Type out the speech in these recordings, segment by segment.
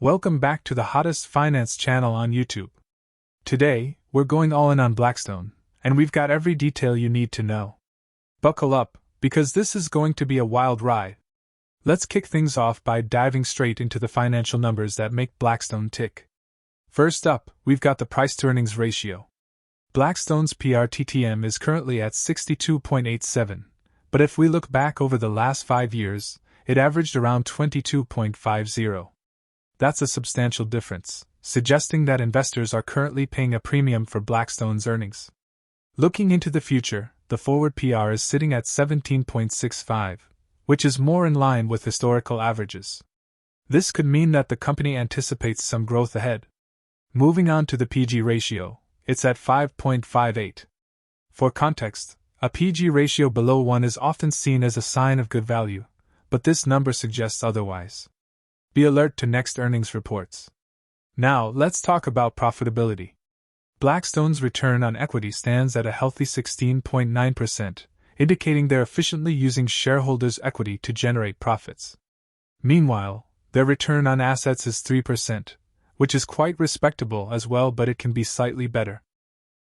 Welcome back to the hottest finance channel on YouTube. Today, we're going all in on Blackstone, and we've got every detail you need to know. Buckle up, because this is going to be a wild ride. Let's kick things off by diving straight into the financial numbers that make Blackstone tick. First up, we've got the price-to-earnings ratio. Blackstone's PRTTM is currently at 62.87, but if we look back over the last 5 years, it averaged around 22.50. That's a substantial difference, suggesting that investors are currently paying a premium for Blackstone's earnings. Looking into the future, the forward PR is sitting at 17.65, which is more in line with historical averages. This could mean that the company anticipates some growth ahead. Moving on to the PG ratio, it's at 5.58. For context, a PG ratio below 1 is often seen as a sign of good value, but this number suggests otherwise. Be alert to next earnings reports. Now, let's talk about profitability. Blackstone's return on equity stands at a healthy 16.9%, indicating they're efficiently using shareholders' equity to generate profits. Meanwhile, their return on assets is 3%, which is quite respectable as well, but it can be slightly better.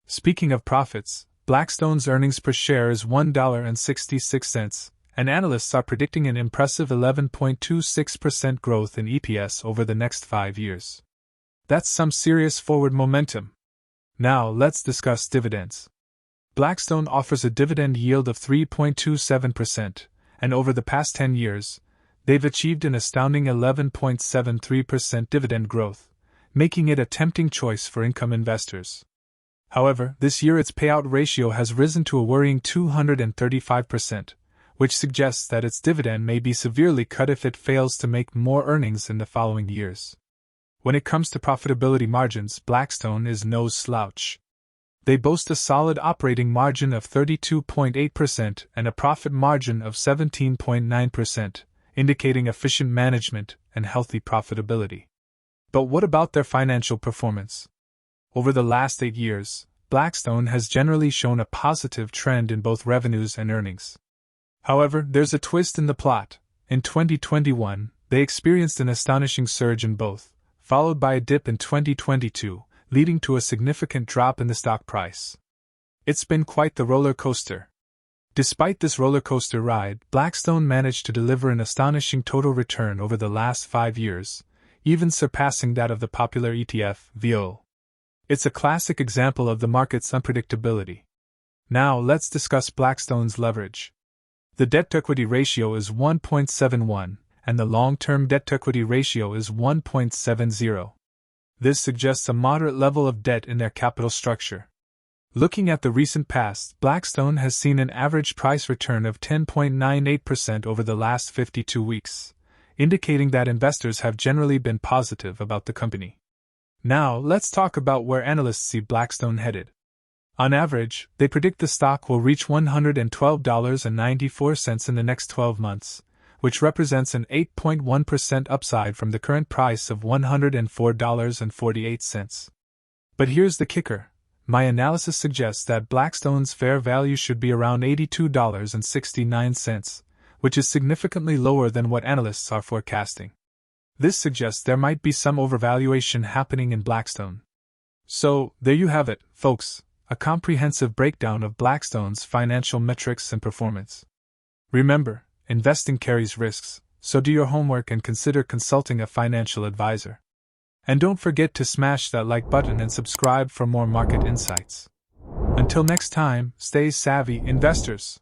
Speaking of profits, Blackstone's earnings per share is $1.66, and analysts are predicting an impressive 11.26% growth in EPS over the next 5 years. That's some serious forward momentum. Now, let's discuss dividends. Blackstone offers a dividend yield of 3.27%, and over the past 10 years, they've achieved an astounding 11.73% dividend growth, making it a tempting choice for income investors. However, this year its payout ratio has risen to a worrying 235%, which suggests that its dividend may be severely cut if it fails to make more earnings in the following years. When it comes to profitability margins, Blackstone is no slouch. They boast a solid operating margin of 32.8% and a profit margin of 17.9%, indicating efficient management and healthy profitability. But what about their financial performance? Over the last 8 years, Blackstone has generally shown a positive trend in both revenues and earnings. However, there's a twist in the plot. In 2021, they experienced an astonishing surge in both, followed by a dip in 2022, leading to a significant drop in the stock price. It's been quite the roller coaster. Despite this roller coaster ride, Blackstone managed to deliver an astonishing total return over the last 5 years, even surpassing that of the popular ETF, VO. It's a classic example of the market's unpredictability. Now let's discuss Blackstone's leverage. The debt-to-equity ratio is 1.71, and the long-term debt-to-equity ratio is 1.70. This suggests a moderate level of debt in their capital structure. Looking at the recent past, Blackstone has seen an average price return of 10.98% over the last 52 weeks, indicating that investors have generally been positive about the company. Now, let's talk about where analysts see Blackstone headed. On average, they predict the stock will reach $112.94 in the next 12 months, which represents an 8.1% upside from the current price of $104.48. But here's the kicker. My analysis suggests that Blackstone's fair value should be around $82.69, which is significantly lower than what analysts are forecasting. This suggests there might be some overvaluation happening in Blackstone. So, there you have it, folks. A comprehensive breakdown of Blackstone's financial metrics and performance. Remember, investing carries risks, so do your homework and consider consulting a financial advisor. And don't forget to smash that like button and subscribe for more market insights. Until next time, stay savvy, investors.